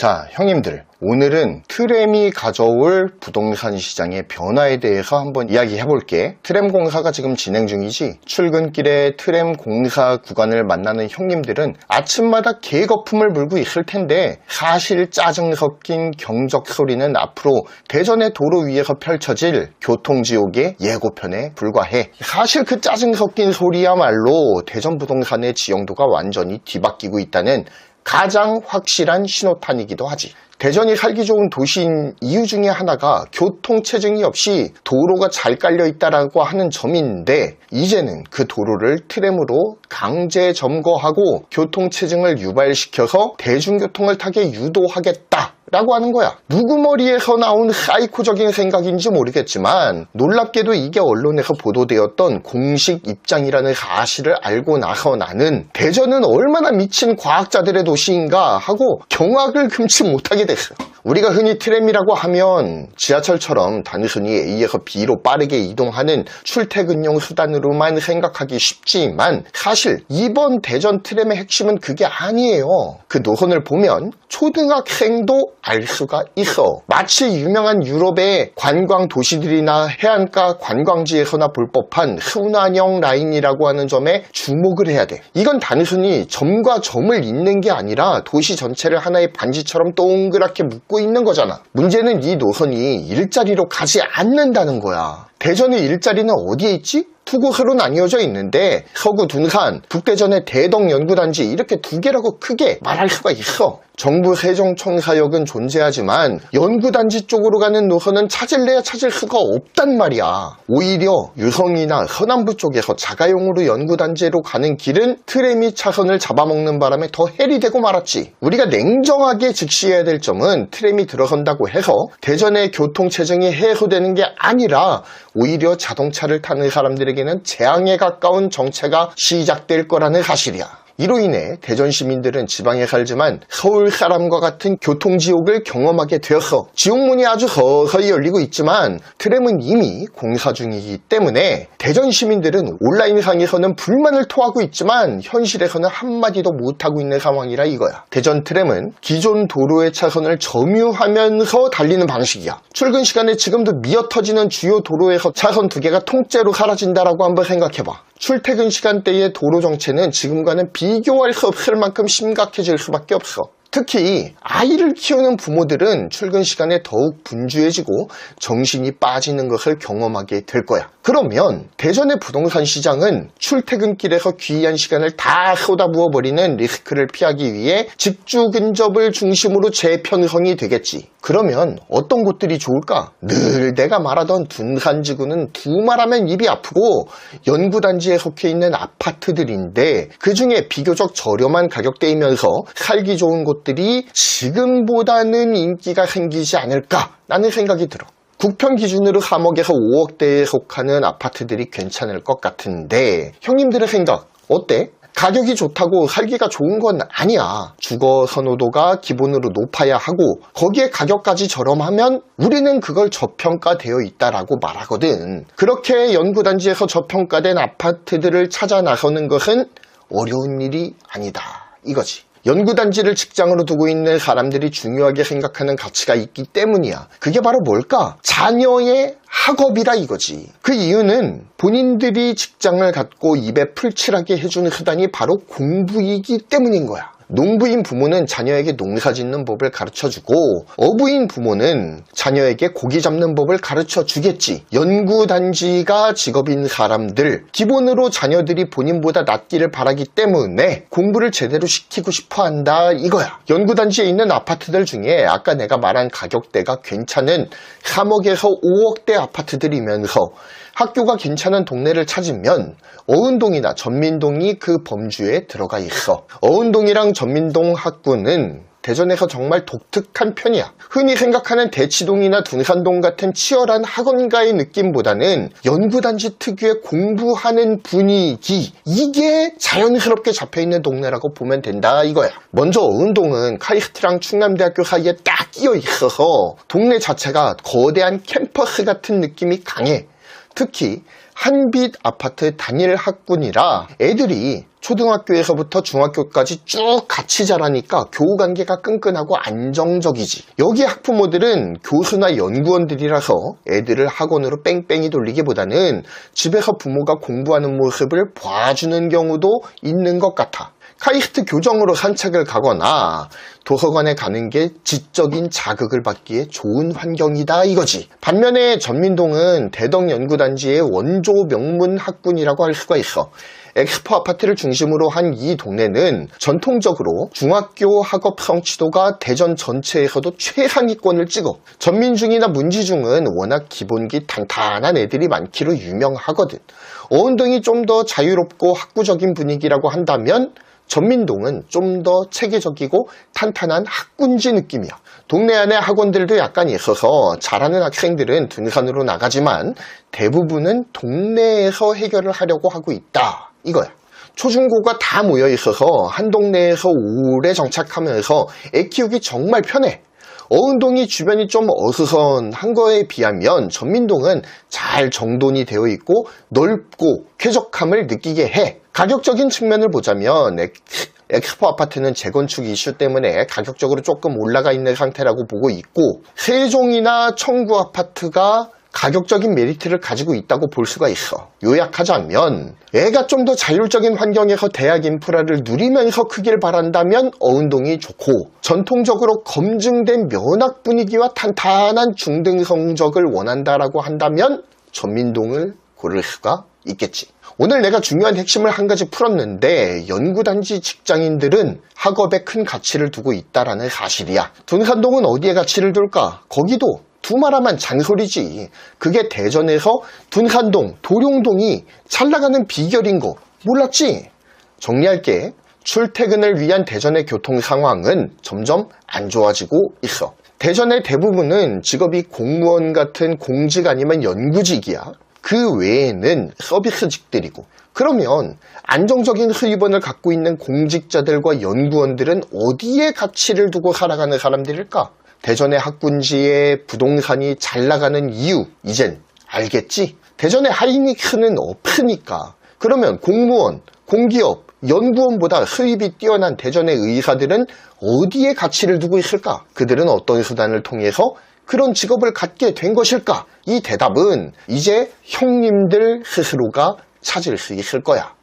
자, 형님들, 오늘은 트램이 가져올 부동산 시장의 변화에 대해서 한번 이야기해 볼게. 트램 공사가 지금 진행 중이지. 출근길에 트램 공사 구간을 만나는 형님들은 아침마다 개거품을 물고 있을 텐데 사실 짜증 섞인 경적 소리는 앞으로 대전의 도로 위에서 펼쳐질 교통지옥의 예고편에 불과해. 사실 그 짜증 섞인 소리야말로 대전 부동산의 지형도가 완전히 뒤바뀌고 있다는 가장 확실한 신호탄이기도 하지. 대전이 살기 좋은 도시인 이유 중에 하나가 교통체증이 없이 도로가 잘 깔려 있다라고 하는 점인데, 이제는 그 도로를 트램으로 강제 점거하고 교통체증을 유발시켜서 대중교통을 타게 유도하겠다 라고 하는 거야. 누구 머리에서 나온 사이코적인 생각인지 모르겠지만 놀랍게도 이게 언론에서 보도되었던 공식 입장이라는 사실을 알고 나서 나는 대전은 얼마나 미친 과학자들의 도시인가 하고 경악을 금치 못하게 됐어. 우리가 흔히 트램이라고 하면 지하철처럼 단순히 A에서 B로 빠르게 이동하는 출퇴근용 수단으로만 생각하기 쉽지만 사실 이번 대전 트램의 핵심은 그게 아니에요. 그 노선을 보면 초등학생도 알 수가 있어. 마치 유명한 유럽의 관광 도시들이나 해안가 관광지에서나 볼 법한 순환형 라인이라고 하는 점에 주목을 해야 돼. 이건 단순히 점과 점을 잇는 게 아니라 도시 전체를 하나의 반지처럼 동그랗게 묶고 있는 거잖아. 문제는 이 노선이 일자리로 가지 않는다는 거야. 대전의 일자리는 어디에 있지? 두 곳으로 나뉘어져 있는데 서구 둔산, 북대전의 대덕연구단지 이렇게 두 개라고 크게 말할 수가 있어. 정부 세종청사역은 존재하지만 연구단지 쪽으로 가는 노선은 찾을래야 찾을 수가 없단 말이야. 오히려 유성이나 서남부 쪽에서 자가용으로 연구단지로 가는 길은 트램이 차선을 잡아먹는 바람에 더 해리되고 말았지. 우리가 냉정하게 직시해야 될 점은 트램이 들어선다고 해서 대전의 교통체증이 해소되는 게 아니라 오히려 자동차를 타는 사람들에게는 재앙에 가까운 정체가 시작될 거라는 사실이야. 이로 인해 대전 시민들은 지방에 살지만 서울 사람과 같은 교통지옥을 경험하게 되어서 지옥문이 아주 서서히 열리고 있지만 트램은 이미 공사 중이기 때문에 대전 시민들은 온라인상에서는 불만을 토하고 있지만 현실에서는 한마디도 못하고 있는 상황이라 이거야. 대전 트램은 기존 도로의 차선을 점유하면서 달리는 방식이야. 출근 시간에 지금도 미어터지는 주요 도로에서 차선 두 개가 통째로 사라진다라고 한번 생각해봐. 출퇴근 시간대의 도로 정체는 지금과는 비교할 수 없을 만큼 심각해질 수밖에 없어. 특히 아이를 키우는 부모들은 출근 시간에 더욱 분주해지고 정신이 빠지는 것을 경험하게 될 거야. 그러면 대전의 부동산 시장은 출퇴근길에서 귀한 시간을 다 쏟아부어버리는 리스크를 피하기 위해 직주 근접을 중심으로 재편성이 되겠지. 그러면 어떤 곳들이 좋을까? 늘 내가 말하던 둔산지구는 두말하면 입이 아프고 연구단지에 속해 있는 아파트들인데 그중에 비교적 저렴한 가격대이면서 살기 좋은 곳들이 지금보다는 인기가 생기지 않을까라는 생각이 들어. 국평 기준으로 3억에서 5억대에 속하는 아파트들이 괜찮을 것 같은데 형님들의 생각 어때? 가격이 좋다고 살기가 좋은 건 아니야. 주거 선호도가 기본으로 높아야 하고 거기에 가격까지 저렴하면 우리는 그걸 저평가되어 있다라고 말하거든. 그렇게 연구단지에서 저평가된 아파트들을 찾아 나서는 것은 어려운 일이 아니다 이거지. 연구단지를 직장으로 두고 있는 사람들이 중요하게 생각하는 가치가 있기 때문이야. 그게 바로 뭘까? 자녀의 학업이라 이거지. 그 이유는 본인들이 직장을 갖고 입에 풀칠하게 해주는 수단이 바로 공부이기 때문인 거야. 농부인 부모는 자녀에게 농사 짓는 법을 가르쳐주고 어부인 부모는 자녀에게 고기 잡는 법을 가르쳐주겠지. 연구단지가 직업인 사람들, 기본으로 자녀들이 본인보다 낫기를 바라기 때문에 공부를 제대로 시키고 싶어한다 이거야. 연구단지에 있는 아파트들 중에 아까 내가 말한 가격대가 괜찮은 3억에서 5억대 아파트들이면서 학교가 괜찮은 동네를 찾으면 어은동이나 전민동이 그 범주에 들어가 있어. 어은동이랑 전민동 학구는 대전에서 정말 독특한 편이야. 흔히 생각하는 대치동이나 둔산동 같은 치열한 학원가의 느낌보다는 연구단지 특유의 공부하는 분위기, 이게 자연스럽게 잡혀있는 동네라고 보면 된다 이거야. 먼저 어은동은 카이스트랑 충남대학교 사이에 딱 끼어 있어서 동네 자체가 거대한 캠퍼스 같은 느낌이 강해. 특히 한빛 아파트 단일 학군이라 애들이 초등학교에서부터 중학교까지 쭉 같이 자라니까 교우관계가 끈끈하고 안정적이지. 여기 학부모들은 교수나 연구원들이라서 애들을 학원으로 뺑뺑이 돌리기보다는 집에서 부모가 공부하는 모습을 봐주는 경우도 있는 것 같아. 카이스트 교정으로 산책을 가거나 도서관에 가는 게 지적인 자극을 받기에 좋은 환경이다 이거지. 반면에 전민동은 대덕연구단지의 원조 명문 학군이라고 할 수가 있어. 엑스포 아파트를 중심으로 한 이 동네는 전통적으로 중학교 학업 성취도가 대전 전체에서도 최상위권을 찍어. 전민중이나 문지중은 워낙 기본기 탄탄한 애들이 많기로 유명하거든. 어운동이 좀 더 자유롭고 학구적인 분위기라고 한다면 전민동은 좀 더 체계적이고 탄탄한 학군지 느낌이야. 동네 안에 학원들도 약간 있어서 잘하는 학생들은 등산으로 나가지만 대부분은 동네에서 해결을 하려고 하고 있다 이거야. 초중고가 다 모여 있어서 한 동네에서 오래 정착하면서 애 키우기 정말 편해. 어운동이 주변이 좀 어수선한 거에 비하면 전민동은 잘 정돈이 되어 있고 넓고 쾌적함을 느끼게 해. 가격적인 측면을 보자면 엑스포 아파트는 재건축 이슈 때문에 가격적으로 조금 올라가 있는 상태라고 보고 있고, 세종이나 청구 아파트가 가격적인 메리트를 가지고 있다고 볼 수가 있어. 요약하자면 애가 좀 더 자율적인 환경에서 대학 인프라를 누리면서 크길 바란다면 어운동이 좋고, 전통적으로 검증된 면학 분위기와 탄탄한 중등 성적을 원한다라고 한다면 전민동을 고를 수가 있겠지. 오늘 내가 중요한 핵심을 한 가지 풀었는데, 연구단지 직장인들은 학업에 큰 가치를 두고 있다라는 사실이야. 둔산동은 어디에 가치를 둘까? 거기도 두말하면 잔소리지. 그게 대전에서 둔산동, 도룡동이 잘 나가는 비결인 거 몰랐지? 정리할게. 출퇴근을 위한 대전의 교통 상황은 점점 안 좋아지고 있어. 대전의 대부분은 직업이 공무원 같은 공직 아니면 연구직이야. 그 외에는 서비스직들이고, 그러면 안정적인 수입원을 갖고 있는 공직자들과 연구원들은 어디에 가치를 두고 살아가는 사람들일까? 대전의 학군지에 부동산이 잘 나가는 이유, 이젠 알겠지? 대전에 하이닉스는 없으니까. 그러면 공무원, 공기업, 연구원보다 수입이 뛰어난 대전의 의사들은 어디에 가치를 두고 있을까? 그들은 어떤 수단을 통해서 그런 직업을 갖게 된 것일까? 이 대답은 이제 형님들 스스로가 찾을 수 있을 거야.